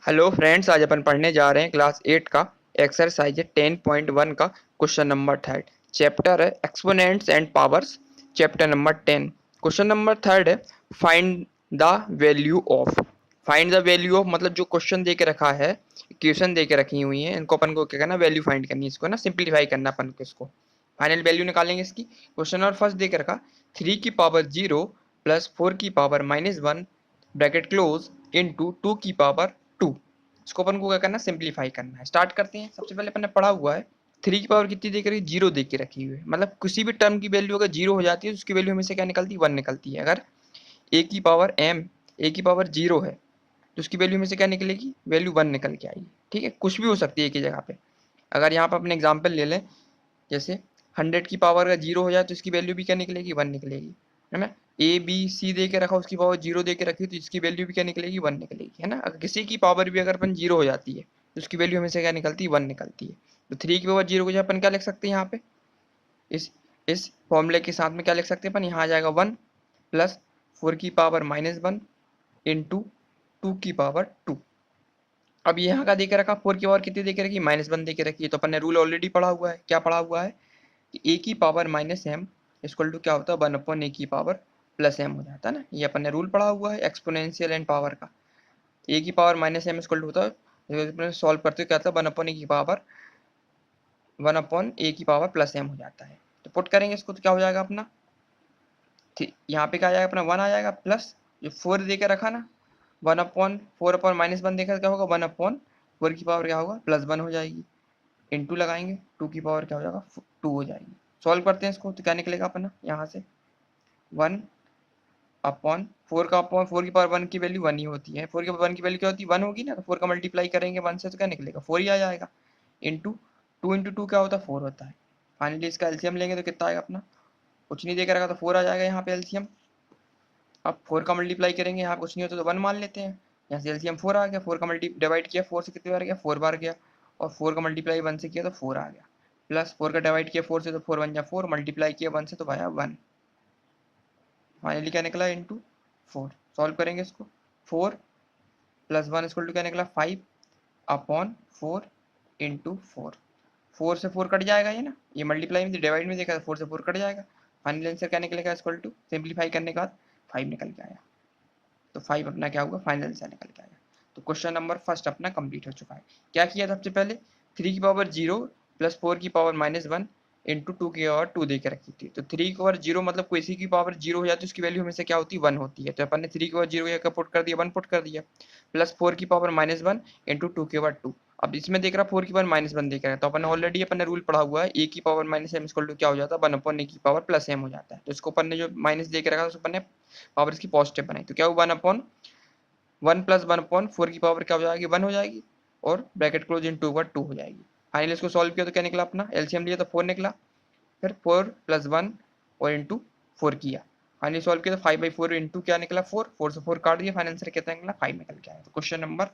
Hello friends, आज अपन पढ़ने जा रहे हैं क्लास 8 का एक्सरसाइज 10.1 का क्वेश्चन नंबर थर्ड। चैप्टर है exponents and powers. Chapter number 10। Question number third है find the value of. Find the value of मतलब जो क्वेश्चन दे के रखा है, इक्वेशन दे के रखी हुई है, इनको अपन को क्या करना, वैल्यू फाइंड करनी है, इसको ना सिंप्लीफाई करना अपन को, इसको फाइनल वैल्यू निकालेंगे इसकी। क्वेश्चन नंबर फर्स्ट दे के रखा 3 की पावर 0 प्लस 4 की पावर -1 ब्रैकेट क्लोज इंटू 2 की पावर 2। इसको अपन को क्या करना, सिंप्लीफाई करना है। स्टार्ट करते हैं। सबसे पहले अपन ने पढ़ा हुआ है 3 की पावर कितनी दे के रखी, 0 दे के रखी हुई है। मतलब किसी भी टर्म की वैल्यू अगर 0 हो जाती है तो उसकी वैल्यू हमेशा क्या निकलती है, 1 निकलती है। अगर ए की पावर 0 है तो उसकी वैल्यू में से क्या निकलेगी, वैल्यू 1 निकल के आएगी। ठीक है, कुछ भी हो सकती है एक ही जगह पे। अगर यहाँ पर अपने एग्जाम्पल ले लें, जैसे 100 की पावर अगर 0 हो जाए तो इसकी वैल्यू भी क्या निकलेगी, 1 निकलेगी, है ना। ए बी सी दे के रखा, उसकी पावर 0 दे के रखी तो इसकी वैल्यू भी क्या निकलेगी, 1 निकलेगी, है ना। अगर किसी की पावर भी अगर अपन 0 हो जाती है तो उसकी वैल्यू हमेशा क्या निकलती है, 1 निकलती है। तो 3 की पावर 0 को जो अपन क्या लिख सकते हैं यहाँ पे, इस फॉर्मूले के साथ में क्या लिख सकते हैं अपन, यहाँ आ जाएगा 1 प्लस 4 की पावर -1 इंटू 2 की पावर 2। अब यहाँ का दे के रखा 4 की पावर कितनी दे के रखी, -1 दे के रखी है। तो अपन ने रूल ऑलरेडी पढ़ा हुआ है। क्या पढ़ा हुआ है कि ए की पावर -m इक्वल टू क्या होता है, 1 अपॉन ए की पावर प्लस m हो जाता है ना। ये अपन ने रूल पढ़ा हुआ है एक्सपोनेंशियल एंड पावर का। ए की पावर -m इक्वल टू होता है, सॉल्व करते क्या होता है, 1 अपॉन ए की पावर प्लस m हो जाता है। तो पुट करेंगे इसको तो क्या हो जाएगा अपना, यहाँ पे क्या आ जाएगा अपना, 1 आ जाएगा प्लस जो 4 दे के रखा ना, 1/4 अपॉन -1 देखा क्या होगा, 1/4 की पावर क्या होगा, +1 हो जाएगी। इंटू लगाएंगे 2 की पावर क्या हो जाएगा, 2 हो जाएगी। सॉल्व करते हैं इसको तो क्या निकलेगा अपना, यहाँ से 1/4 की पावर 1 की वैल्यू 1 ही होती है। 4 की पावर 1 की वैल्यू क्या होती है, 1 होगी ना। तो 4 का मल्टीप्लाई करेंगे 1 से तो क्या निकलेगा, 4 ही आ जाएगा। इंटू 2 इंटू 2 क्या होता है, 4 होता है। फाइनली इसका एलसीएम लेंगे तो कितना आएगा अपना, कुछ नहीं देकर रखा तो 4 आ जाएगा यहाँ पे एलसीएम। अब 4 का मल्टीप्लाई करेंगे, यहाँ कुछ नहीं होता तो 1 मान लेते हैं। यहाँ से एलसीएम 4 आ गया। 4 का मल्टी डिवाइड किया 4 से कितनी बार गया, 4 बार गया। और 4 का मल्टीप्लाई 1 से किया तो 4 आ गया। प्लस 4 का डिवाइड किया 4 से तो 4 1 जा 4, मल्टीप्लाई किया 1 से तो भाया 1। फाइनली क्या निकला, इंटू 4। सॉल्व करेंगे इसको, 4 प्लस 1 इक्वल टू क्या निकला, 5/4 इंटू 4। 4 से 4 कट जाएगा ये ना, ये मल्टीप्लाई में डिवाइड में देखा था, 4 से 4 कट जाएगा। फाइनल आंसर क्या निकलेगा, इक्वल टू सिंप्लीफाई करने के बाद 5 निकल के आया। तो 5 अपना क्या होगा, फाइनल आंसर निकल के आया। तो क्वेश्चन नंबर फर्स्ट अपना कंप्लीट हो चुका है। क्या किया सबसे पहले, 3 की पावर 0 प्लस 4 की पावर -1 इंटू 2 की पावर 2 दे के रखी थी। तो 3 की पावर 0 मतलब कोई सी की पावर 0 हो जाती है उसकी वैल्यू हमेशा क्या होती है, 1 होती है। तो अपन ने 3 की पावर 0 की जगह पुट कर दिया, 1 पुट कर दिया। प्लस 4 की पावर -1 इंटू 2 की पावर 2। अब इसमें देख रहा 4 की पावर -1 देख रहा है, तो अपन ऑलरेडी अपन ने रूल पढ़ा हुआ है, ए की पावर -m इक्वल टू क्या हो जाता है, 1 अपॉन ए की पावर प्लस m हो जाता है। तो इसको अपन ने जो माइनस दे के रखा उसको अपन ने पावर इसकी पॉजिटिव बनाई, तो क्या हुआ, 1 प्लस 1/4 की पावर क्या हो जाएगी, 1 हो जाएगी। और ब्रैकेट क्लोज इन 2/2 हो जाएगी। फाइनली इसको सॉल्व किया तो क्या निकला अपना, एलसीएम लिया तो 4 निकला। फिर 4 प्लस 1 और इंटू 4 किया। फाइनली सॉल्व किया तो 5/4 इंटू क्या निकला, 4। 4 से 4 काट दिया, फाइनल आंसर कितना निकला, 5 निकल के आया। तो क्वेश्चन नंबर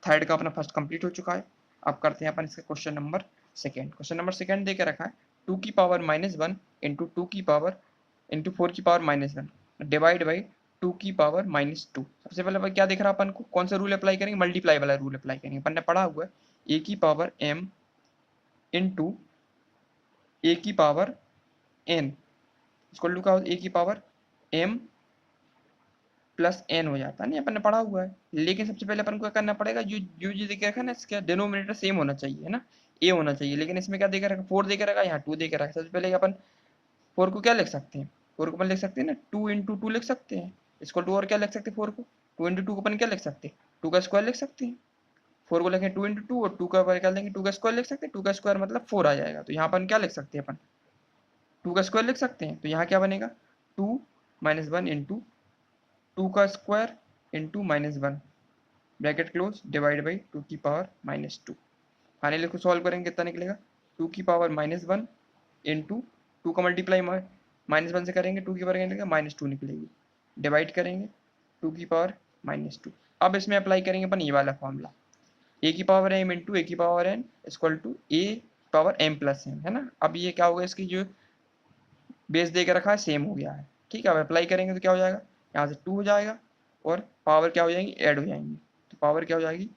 थर्ड का अपना फर्स्ट कंप्लीट हो चुका है। अब करते हैं अपन इसका question number second. Question number second दे के रखा है 2 की पावर -1 इंटू 2 की पावर इंटू 4 की पावर -1 डिवाइड बाई 2 की पावर -2। सबसे पहले क्या देख रहा है अपन को, कौन सा रूल अप्लाई करेंगे, मल्टीप्लाई वाला रूल अप्लाई करेंगे। अपन ने पढ़ा हुआ है ए की पावर m इंटू ए की पावर n इक्वल टू क्या होता है, ए की पावर m प्लस n हो जाता है नहीं, अपन ने पढ़ा हुआ है। लेकिन सबसे पहले अपन को क्या करना पड़ेगा, जो देखे रखा है ना, इसका डिनोमिनेटर सेम होना चाहिए, है ना, a होना चाहिए। लेकिन इसमें क्या देकर रखा, 4 देकर रखा, यहाँ 2 देकर रखा। सबसे पहले अपन 4 को क्या लिख सकते हैं, 4 को अपन लिख सकते हैं ना, 2 इंटू 2 लिख सकते हैं। इसको 2 और क्या लिख सकते हैं, 4 को 2 इंटू 2 को अपन क्या लिख सकते हैं, 2 का स्क्वायर लिख सकते हैं। 4 को लिखें 2 इंटू 2 और 2 का क्या लेंगे, 2 का स्क्वायर लिख सकते हैं। 2 का स्क्वायर मतलब 4 आ जाएगा। तो यहाँ अपन क्या लिख सकते हैं, अपन 2 का स्क्वायर लिख सकते हैं। तो यहाँ क्या बनेगा, 2 -1 इंटू 2 का square into -1 bracket close divide by 2 की पावर -2। फाइनली इसको सॉल्व करेंगे कितना निकलेगा, 2 की पावर -1 इंटू 2 का मल्टीप्लाई -1 से करेंगे, 2 की पावर क्या निकलेगा, -2 निकलेगी। डिवाइड करेंगे 2 की पावर -2। अब इसमें अप्लाई करेंगे अपन ये वाला फॉर्मूला, ए की पावर m इंटू ए की power n equal to a power m plus n, है ना। अब ये क्या होगा, इसकी जो बेस दे के रखा है सेम हो गया है। ठीक है, अब अप्लाई करेंगे तो क्या हो जाएगा, यहाँ से 2 हो जाएगा और पावर क्या हो जाएंगी, ऐड हो जाएंगी। तो पावर क्या हो जाएगी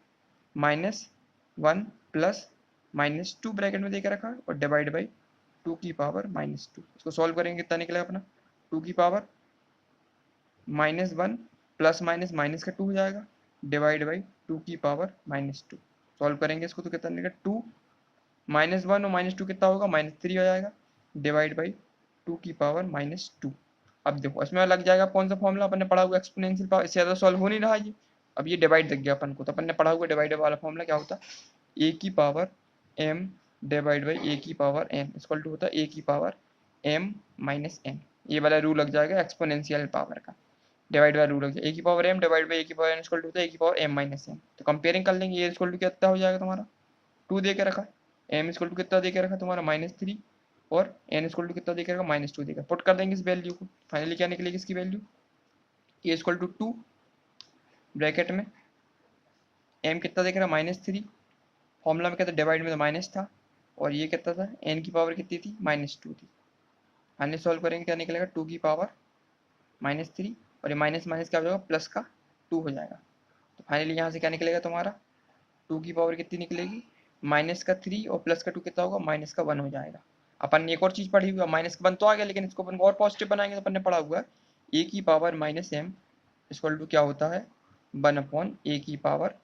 माइनस 1 प्लस -2 ब्रैकेट में देकर रखा है और डिवाइड बाई 2 की पावर -2। इसको सॉल्व करेंगे कितना निकलेगा अपना 2 की पावर -1 प्लस माइनस माइनस का 2 हो जाएगा डिवाइड बाई 2 की पावर -2। सॉल्व करेंगे इसको तो कितना निकलेगा 2 -1 और -2 कितना होगा -3 हो जाएगा डिवाइड बाई 2 की पावर -2। अब देखो इसमें लग जाएगा कौन सा फॉर्मूला अपन ने पढ़ा हुआ एक्सपोनेंशियल पावर, इससे ज़्यादा सॉल्व हो नहीं रहा ये। अब ये डिवाइड दिख गया अपन को, तो अपन ने पढ़ा हुआ डिवाइड वाला फॉर्मूला क्या होता a की power m divide by a की पावर n इक्वल टू होता है a की पावर m माइनस n। ये वाला रूल लग जाएगा एक्सपोनेंशियल पावर का, डिवाइड बाई रूल लग जाएगा a की power m divide by a की पावर n इक्वल टू होता है a की पावर m माइनस n। तो कंपेयरिंग कर लेंगे, ये इक्वल टू कितना हो जाएगा तुम्हारा 2 दे के रखा है, m इक्वल टू कितना दे के रखा तुम्हारा -3 और n इक्वल टू कितना दे के रखा -2 देकर पुट कर देंगे इस वैल्यू को। फाइनली क्या निकलेगी इसकी value a equal to 2 bracket में m कितना देख रहा है -3, फॉर्मूला में क्या था डिवाइड में तो माइनस था और ये कितना था n की पावर कितनी थी -2 थी। फाइनली सॉल्व करेंगे क्या निकलेगा 2 की पावर -3 और ये माइनस माइनस क्या हो जाएगा प्लस का 2 हो जाएगा। तो फाइनली यहाँ से क्या निकलेगा तुम्हारा 2 की पावर कितनी निकलेगी -3 और प्लस का 2 कितना होगा -1 हो जाएगा। अपन ने एक और चीज़ पढ़ी हुई है, -1 तो आ गया लेकिन इसको अपन और पॉजिटिव बनाएंगे तो अपन ने पढ़ा हुआ है a की पावर -m इक्वल टू क्या होता है 1/a की पावर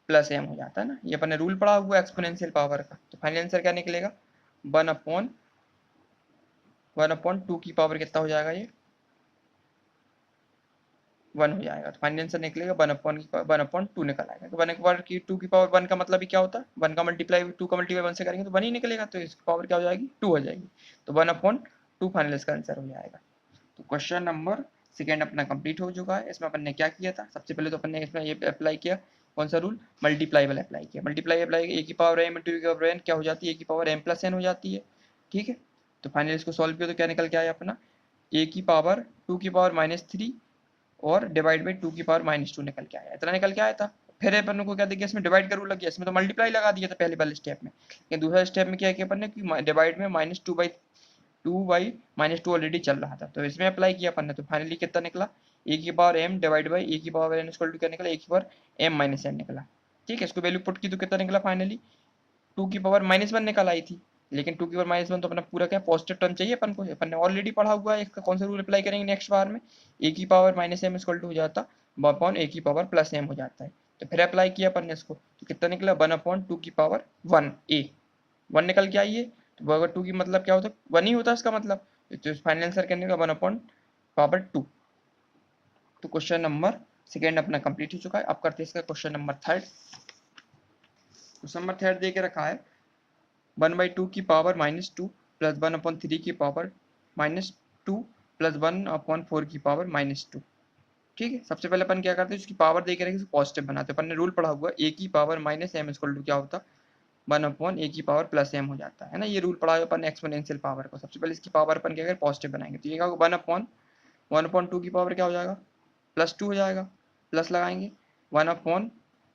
प्लस m हो जाता है ना। ये अपन ने रूल पढ़ा हुआ है एक्सपोनेंशियल पावर का। तो फाइनल आंसर क्या निकलेगा 1/2 की पावर कितना हो जाएगा ये 1 हो जाएगा। तो फाइनल आंसर निकलेगा 1/2 निकल आएगा। तो 1/2 की पावर 1 का मतलब ही क्या होता है 1 का मल्टीप्लाई 2 का मल्टीप्लाई 1 से करेंगे तो 1 ही निकलेगा, तो इसकी पावर क्या हो जाएगी 2 हो जाएगी। तो 1/2 फाइनल इसका आंसर हो जाएगा। तो क्वेश्चन नंबर सेकेंड अपना कंप्लीट हो चुका है। इसमें अपन ने क्या किया था, सबसे पहले तो अपन ने इसमें ये अप्लाई किया कौन सा रूल मल्टीप्लाई वाला अप्लाई किया। मल्टीप्लाई अप्लाई ए की पावर m इंटू की पावर n क्या हो जाती है a की पावर m प्लस n हो जाती है। ठीक है, तो फाइनली इसको सॉल्व किया तो क्या निकल के आया अपना a की पावर 2 की पावर -3 और डिवाइड बाई 2 की पावर -2 निकल के आया, इतना निकल के आया था। फिर अपन को क्या देखिए इसमें डिवाइड का रूल लग गया, इसमें तो मल्टीप्लाई लगा दिया था पहले वाले स्टेप में, लेकिन दूसरा स्टेप में क्या किया अपन ने कि डिवाइड में -2/-2 ऑलरेडी चल रहा था तो इसमें अप्लाई किया अपन ने। तो फाइनली कितना निकला a की power m divide by a की पावर n इक्वल टू क्या निकला a की पावर m माइनस n निकला। ठीक है, इसको वैल्यू पुट की तो कितना निकला फाइनली 2 की पावर -1 निकल आई थी, लेकिन 2 की पावर -1 तो अपना पूरा क्या पॉजिटिव टर्म चाहिए अपन को, अपन ने ऑलरेडी पढ़ा हुआ है। इसका कौन सा रूल अप्लाई करेंगे नेक्स्ट बार में a की पावर -m इक्वल टू हो जाता अपॉन a की पावर प्लस m हो जाता है। तो फिर अप्लाई किया अपन ने इसको तो कितना निकला 1/2 की पावर 1 a 1 निकल के आई है। तो अगर 2 की मतलब क्या होता है 1 ही होता है इसका मतलब, तो फाइनल आंसर करने का 1/2। तो क्वेश्चन नंबर सेकेंड अपना कंप्लीट हो चुका है। अब करते हैं इसका question number third. Question number third दे के रखा है 1/2 की पावर -2 प्लस 1/3 की पावर -2 प्लस 1/4 की पावर -2। ठीक है, सबसे पहले अपन क्या करते हैं उसकी पावर दे के रखें पॉजिटिव बनाते हैं। अपन ने रूल पढ़ा हुआ a की पावर -m इक्वल टू क्या होता 1/a की पावर प्लस m हो जाता है ना। ये रूल पढ़ा है अपन एक्सपोनेंशियल पावर को। सबसे पहले इसकी पावर अपन क्या करें पॉजिटिव बनाएंगे तो ये क्या होगा 1/2 की पावर क्या हो जाएगा +2 हो जाएगा, प्लस लगाएंगे 1/,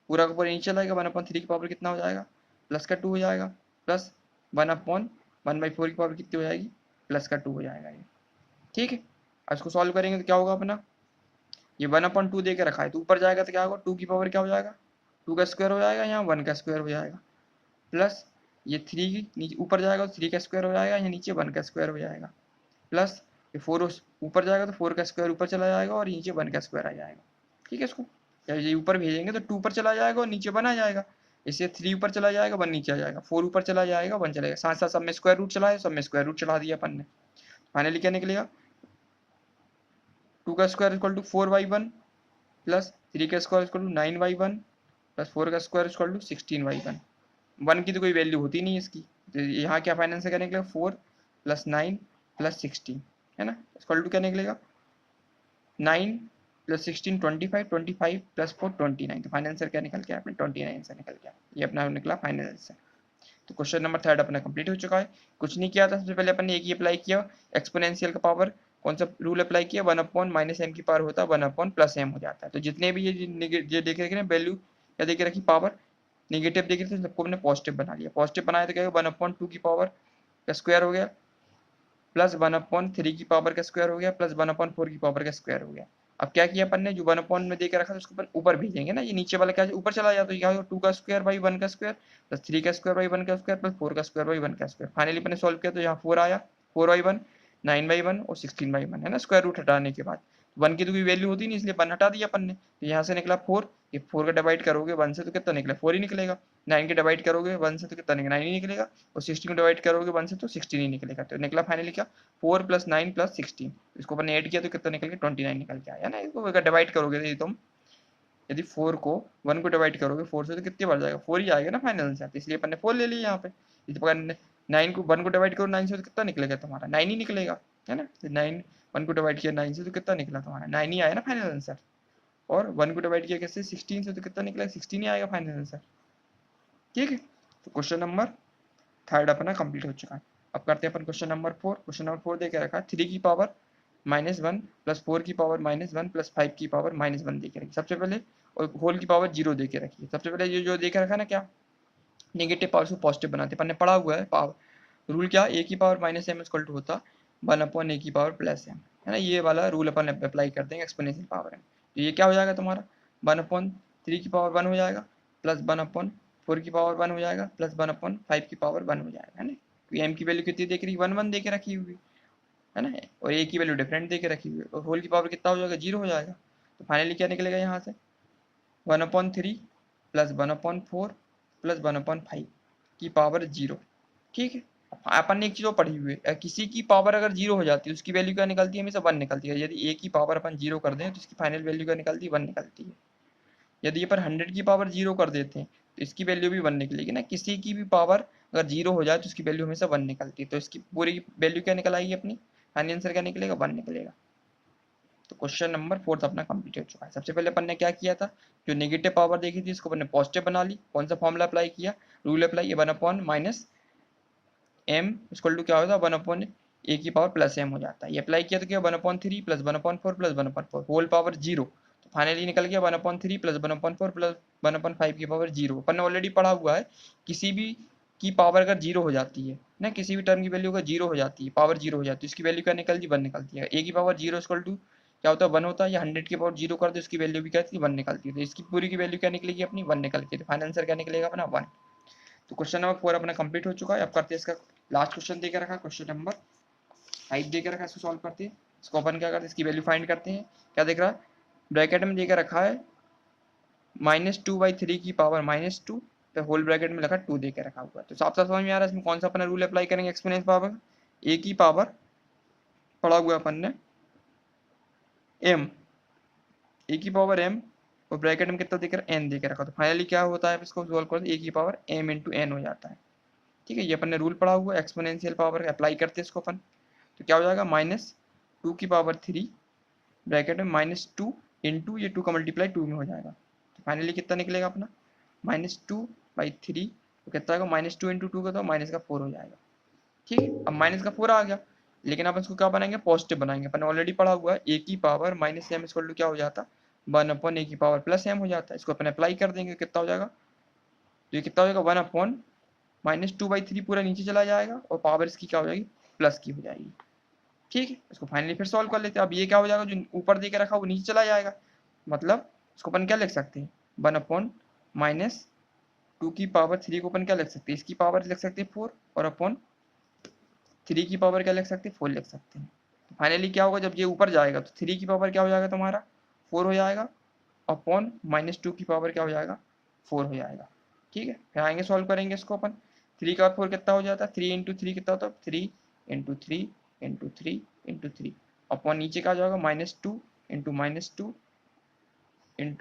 पूरा का पूरा नीचे लाएगा 1/3 की पावर कितना हो जाएगा प्लस का 2 हो जाएगा, प्लस 1/1/4 की पावर कितनी हो जाएगी प्लस का 2 हो जाएगा ये। ठीक है, अब इसको सॉल्व करेंगे तो क्या होगा अपना ये 1/2 दे के रखा है तो ऊपर जाएगा तो क्या होगा 2 की पावर क्या हो जाएगा 2 का स्क्वायर हो जाएगा, यहाँ 1 का स्क्वायर हो जाएगा, प्लस ये 3 नीचे ऊपर जाएगा तो 3 का स्क्वायर हो जाएगा, यहाँ नीचे 1 का स्क्वायर हो जाएगा, प्लस ये 4 ऊपर जाएगा तो 4 का स्क्वायर ऊपर चला जाएगा और नीचे 1 का स्क्वायर आ जाएगा। ठीक है, इसको ये ऊपर भेजेंगे तो 2 ऊपर चला जाएगा और नीचे 1 आ जाएगा, इससे 3 ऊपर चला जाएगा 1 नीचे आ जाएगा, 4 ऊपर चला जाएगा 1 चलेगा, साथ साथ सब में स्क्वायर रूट चला है, सब में स्क्वायर रूट चला दिया अपन ने। फाइनली क्या निकलेगा 2 का स्क्वायर इक्वल टू 4/1 प्लस 3 का स्क्वायर इक्वल टू 9/1 प्लस 4 का स्क्वायर इक्वल टू 16/1। 1 की तो कोई वैल्यू होती नहीं इसकी, तो यहाँ क्या फाइनल से क्या निकलेगा 4 + 9 + 16 है ना, इक्वल टू क्या निकलेगा 9 + 16 25, 25 + 4 29। तो फाइनल आंसर क्या निकल गया अपने 29 आंसर निकल गया, ये अपना निकला फाइनल आंसर। तो क्वेश्चन नंबर थर्ड अपना कंप्लीट हो चुका है। कुछ नहीं किया था, सबसे पहले अपन ने एक ही अप्लाई किया एक्सपोनेंशियल का पावर कौन सा रूल अप्लाई किया 1/-m की पावर होता है 1/+m हो जाता है। तो जितने भी ये देख रखे ना वैल्यू क्या देखे रखी पावर नेगेटिव देख रहे थे सबको हमने पॉजिटिव बना लिया, पॉजिटिव बनाया तो क्या 1/2 की पावर का स्क्वायर हो गया प्लस 1/3 की पावर का स्क्वायर हो गया प्लस 1/4 की पावर का स्क्वायर हो गया। अब क्या किया अपन ने, जो 1 में देकर रखा था उसको अपन ऊपर भेजेंगे ना, ये नीचे वाला क्या ऊपर चला जाता है, क्या होगा 2 का स्क्वायर बाई 1 का स्क्वायर प्लस 3 का स्क्वायर बाई 1 का स्क्वायर प्लस 4 का स्क्वायर बाई 1 का स्क्वायर। फाइनली अपन ने सॉल्व किया तो यहाँ 4 आया, 4/1, 9/1 और 16/1 है ना, स्क्वायर रूट हटाने के बाद 1 की तो कोई वैल्यू होती नहीं इसलिए 1 हटा दिया अपन ने, तो यहाँ से निकला 4, ये 4 का डिवाइड करोगे 1 से तो कितना निकला 4 ही निकलेगा, 9 के डिवाइड करोगे 1 से तो कितना निकलेगा 9 ही निकलेगा, और 16 को डिवाइड करोगे 1 से तो 16 ही निकलेगा, तो निकला फाइनली क्या 4 + 9 + 16, इसको अपन ने ऐड किया तो कितना निकल गया 29 निकल के आया ना। इसको अगर डिवाइड करोगे यदि तुम, यदि 4 को 1 को डिवाइड करोगे 4 से तो कितने बार जाएगा 4 ही आएगा ना फाइनल आंसर, तो इसलिए अपन ने 4 ले लिया यहाँ पे। यदि अपन 9 को 1 को डिवाइड करो 9 से तो कितना निकलेगा तुम्हारा 9 ही निकलेगा, है ना, 9 1 को डिवाइड किया 9 से तो कितना निकला तुम्हारा 9 ही आया ना फाइनल आंसर, और 1 को डिवाइड किया कैसे 16 से तो कितना निकला 16 ही आएगा फाइनल आंसर। ठीक है, तो क्वेश्चन नंबर 3 अपना कंप्लीट हो चुका है। अब करते हैं अपन क्वेश्चन नंबर 4। क्वेश्चन नंबर 4 दे के रखा है 3 की पावर -1 + 4 की पावर -1 + 5 की पावर -1 दे के रखी। सबसे पहले और होल की पावर 0 दे के रखी है। सबसे पहले ये जो दे के रखा है ना, क्या नेगेटिव पावर को पॉजिटिव बनाते हैं, अपन ने पढ़ा हुआ है पावर रूल, क्या a की पावर -m = होता 1/a की पावर +m, है ना, ये वाला रूल अपन अप्लाई कर देंगे एक्सपोनेंशियल पावर है, तो ये क्या हो जाएगा तुम्हारा 1/3 की पावर 1 हो जाएगा प्लस 1/4 की पावर 1 हो जाएगा प्लस 1/5 की पावर 1 हो जाएगा, है ना, क्योंकि m की वैल्यू कितनी देख रही 1 1 दे के रखी हुई है ना, और a की वैल्यू डिफरेंट दे के रखी हुई है, और होल की पावर कितना हो जाएगा 0 हो जाएगा, तो फाइनली क्या निकलेगा यहाँ से 1/3 प्लस 1/4 प्लस 1/5 की पावर 0। ठीक है, अपन ने एक चीज और पढ़ी हुई है, किसी की पावर अगर 0 हो जाती है उसकी वैल्यू क्या निकलती है, हमेशा 1 निकलती है। यदि a की पावर अपन 0 कर दें तो इसकी फाइनल वैल्यू क्या निकलती है 1 निकलती है। यदि अपन 100 की पावर 0 कर देते हैं तो इसकी वैल्यू भी 1 निकलेगी ना, किसी की भी पावर अगर 0 हो जाए तो उसकी वैल्यू हमेशा 1 निकलती है, तो इसकी पूरी वैल्यू क्या निकल आएगी अपनी, फाइनल आंसर क्या निकलेगा 1 निकलेगा। तो क्वेश्चन नंबर 4 अपना कंप्लीट हो चुका है। सबसे पहले अपन ने क्या किया था, जो नेगेटिव पावर देखी थी इसको अपन ने पॉजिटिव बना ली, कौन सा फॉर्मूला अप्लाई किया, रूल अप्लाई, 1/-m = क्या होता है 1/a की पावर +m हो जाता है, ये अप्लाई किया तो क्या 1/3 + 1/4 + 1/4 होल पावर 0, तो फाइनली निकल गया 1/3 + 1/4 + 1/5 की पावर 0। अपन ने ऑलरेडी पढ़ा हुआ है किसी भी की पावर अगर 0 हो जाती है ना, किसी भी टर्म की वैल्यू अगर 0 हो जाती है, पावर 0 हो जाती है, उसकी वैल्यू क्या निकलती है 1 निकलती है। a की पावर 0 = क्या होता है 1 होता है, या 100 की पावर 0 कर दे उसकी वैल्यू भी क्या थी 1 निकलती है, तो इसकी पूरी की वैल्यू क्या निकलेगी अपनी 1 निकल के, तो फाइनल आंसर क्या निकलेगा अपना 1। तो क्वेश्चन नंबर 4 अपना कंप्लीट हो चुका है। अब करते हैं इसका लास्ट क्वेश्चन देकर रखा क्वेश्चन नंबर 5 देकर रखा है, इसको सॉल्व करते हैं। इसको अपन क्या करते हैं इसकी वैल्यू फाइंड करते हैं। क्या देख रहा है ब्रैकेट में देकर रखा है -2/3 की पावर -2 तो होल ब्रैकेट में लगा 2 देकर रखा हुआ है, तो साफ साफ समझ में आ रहा है इसमें कौन सा अपना रूल अप्लाई करेंगे एक्सपोनेंशियल पावर, a की पावर पढ़ा हुआ अपन ने m, a की पावर m और ब्रैकेट में कितना देकर n देकर रखा, तो फाइनली क्या होता है इसको सॉल्व कर a की पावर m × n हो जाता है। ठीक है, ये अपन ने रूल पढ़ा हुआ है एक्सपोनेंशियल पावर अप्लाई करते हैं इसको अपन, तो क्या हो जाएगा -2 की पावर 3 ब्रैकेट में -2 इंटू ये 2 का मल्टीप्लाई 2 में हो जाएगा, तो फाइनली कितना निकलेगा अपना -2/3, तो कितना आएगा -2 × 2 का तो -4 हो जाएगा। ठीक है, अब -4 आ गया, लेकिन अपन इसको क्या बनाएंगे पॉजिटिव बनाएंगे, अपन ऑलरेडी पढ़ा हुआ है a की पावर -m = क्या हो जाता 1/a की पावर +m हो जाता है, इसको अपन अप्लाई कर देंगे कितना हो जाएगा, तो ये कितना हो जाएगा 1/-2/3 पूरा नीचे चला जाएगा और पावर इसकी क्या हो जाएगी प्लस की हो जाएगी। ठीक है, इसको फाइनली फिर सॉल्व कर लेते हैं। अब ये क्या हो जाएगा जो ऊपर दे के रखा वो नीचे चला जाएगा, मतलब इसको अपन क्या लिख सकते हैं 1/-2 की पावर 3 को अपन क्या लिख सकते हैं, इसकी पावर लिख सकते हैं 4 और अपॉन 3 की पावर क्या लिख सकते हैं 4 लिख सकते हैं। तो फाइनली क्या होगा जब ये ऊपर जाएगा तो 3 की पावर क्या हो जाएगा तुम्हारा 4 हो जाएगा अपॉन -2 की पावर क्या हो जाएगा 4 हो जाएगा। ठीक है, फिर आएंगे सॉल्व करेंगे इसको अपन, 3 का 4 कितना हो जाता है 3 × 3 कितना होता है 3 × 3 × 3 × 3 अपॉन नीचे का जाएगा -2 × -2 ×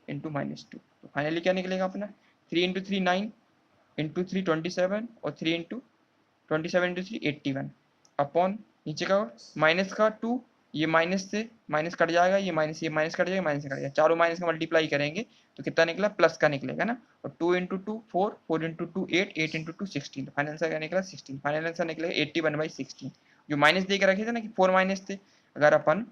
-2 तो फाइनली क्या निकलेगा अपना 3 × 3 9 × 3 27 और 3 × 27 × 3 81 अपॉन नीचे का माइनस का 2, ये माइनस से माइनस कट जाएगा, ये माइनस कट जाएगा, माइनस से कट जाएगा, चारों माइनस का मल्टीप्लाई करेंगे तो कितना निकला प्लस का निकलेगा ना, और 2 × 2 4, 4 × 2 8, 8 × 2 16, तो फाइनल आंसर क्या निकला 16, फाइनल आंसर निकलेगा 81/16। जो माइनस दे के रखे थे ना कि 4 माइनस थे, अगर अपन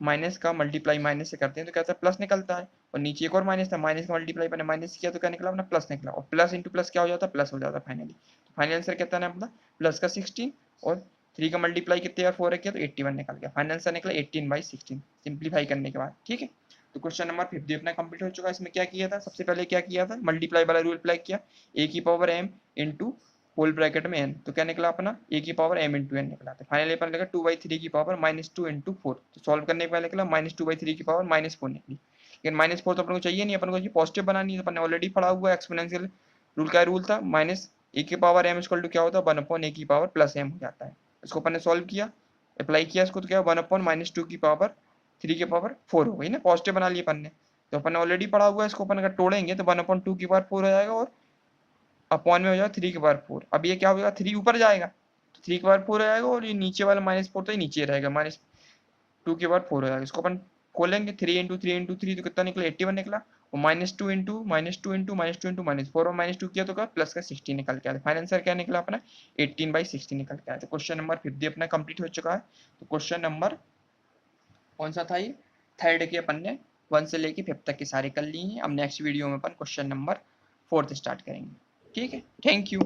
माइनस का मल्टीप्लाई माइनस से करते हैं तो क्या प्लस निकलता है, और नीचे एक और माइनस था, माइनस का मल्टीप्लाई मैंने माइनस किया तो क्या निकला अपना प्लस निकला, और प्लस इंटू प्लस क्या हो जाता है प्लस हो जाता है फाइनली। तो फाइनल आंसर कितना है अपना प्लस का 16 और 3 का मल्टीप्लाई कितने बार 4 किया तो 81 निकल गया। फाइनल आंसर निकला 18/16 सिंप्लीफाई करने के बाद। ठीक है, तो क्वेश्चन नंबर 50 अपना कंप्लीट हो चुका है। इसमें क्या किया था, सबसे पहले क्या किया था, मल्टीप्लाई वाला रूल अप्लाई किया, a की power m into whole bracket में n, तो क्या निकला अपना a की पावर m इंटू n निकला। तो फाइनली अपन लगा 2/3 की पावर -2 इंटू 4, तो सॉल्व करने के बाद निकला -2/3 की पावर -4 निकली। लेकिन -4 तो अपन को चाहिए नहीं, अपन को पॉजिटिव बनानी है, तो अपन ने ऑलरेडी पढ़ा हुआ है एक्सपोनेंशियल रूल। का रूल था माइनस a की पावर m इक्वल टू क्या होता है 1/a की पावर प्लस m हो जाता है। इसको अपन ने सॉल्व किया, अप्लाई किया इसको, तो क्या 1/-2 की पावर 3 की पावर 4 हो गई ना, पॉजिटिव बना लिया अपन ने। तो अपन ने ऑलरेडी पढ़ा हुआ है, इसको अपन अगर तोड़ेंगे तो 1/2 की पावर 4 हो जाएगा और अपॉन में हो जाएगा 3 की पावर 4। अब ये क्या होगा, 3 ऊपर जाएगा तो 3 की पावर 4 हो जाएगा, और ये नीचे वाला -4 तो ये नीचे रहेगा, -2 की पावर 4 हो जाएगा। इसको अपन खोलेंगे 3 इंटू 3 इंटू 3 तो कितना निकला 81 निकला, और -2 इंटू -2 इंटू -2 इंटू -4 और -2 किया तो क्या प्लस का 60 निकल के आया। फाइनल आंसर क्या निकला अपना 18/60 निकल के आया। तो क्वेश्चन नंबर 50 अपना कंप्लीट हो चुका है। तो क्वेश्चन नंबर कौन सा था ये, थर्ड के अपन ने 1 से लेके 5 तक के सारे कर लिए हैं। अब नेक्स्ट वीडियो में अपन क्वेश्चन नंबर 4 स्टार्ट करेंगे। ठीक है, थैंक यू।